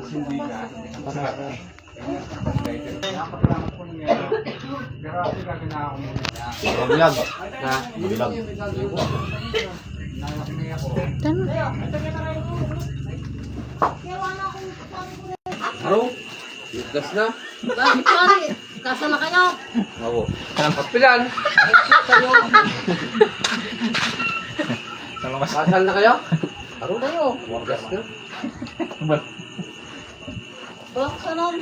Hindi ka. Mabilag. Ha? Mabilag. Aro? Gas na? Bakit pare? Kasal na kayo? Oo. Kapilan? Kasal na kayo? Aro kayo. Gas na? Walang kasalan.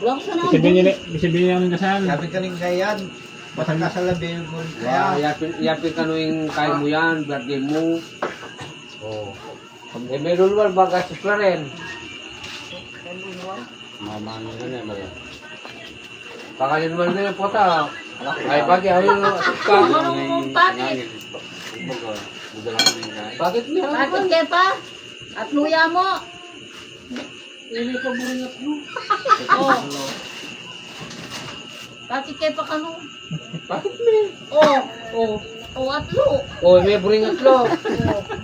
Walang kasalan. Sabihin niya ng kasal. Sabi ka rin kaya yan. Kasal na baby mo. Yapin ka yung kain mo yan, birthday mo. Oo. Eh, may lulwal ba gastos na rin? Mama nyo na yan ba yan? Pakalin naman na yung pota. Ay, pati ayaw ka. Bakit? Bakit niya? Bakit kayo pa? At luya mo? Hindi ka buringat mo. Oh. Bakit kayo pa kanu? Bakit niya? Oh. Oo. Oh, at lu. Oh, may buringat lo.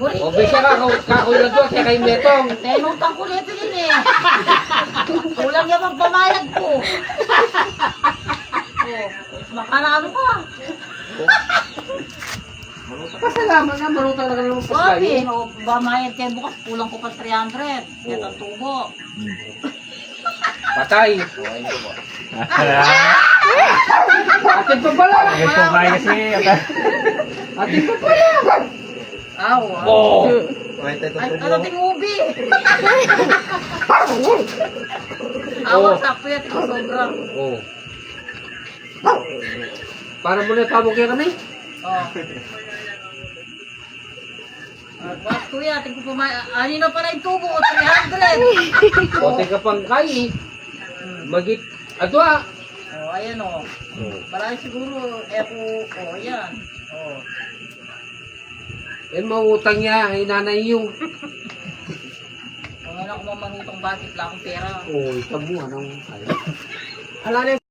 Buri. O, bisa ka, kakulat lo, siya kay Metong. Tenutang ko nito din eh. Kulang yung magpamayag ko. Oh. Makarano ka. Pasalamat na, marutang na ka naman Bakit? O, bamayad kayo bukas. Kulang ko pa 300. Ito ang tubo. Patay. Atin pa pala. Ayos ko kaya kasi. Atin pa pala. Aw. Oh. Ay, ano ting ubi? Awa, sakto yan. Ito sobra. Oh. Para mo na pamukya kami. Oh. Bakit kuya, tingko pa ani na pala yung tubo ko, 300. O, teka pang kay. Magit. Ato ah. Oh, ayan oh. Marami siguro, ayan. Oh. Eh, mautang niya, ay nanay yung. Kung ano ako mamanutang bakit lang akong pera. Oh, itabuhan ang. Ala na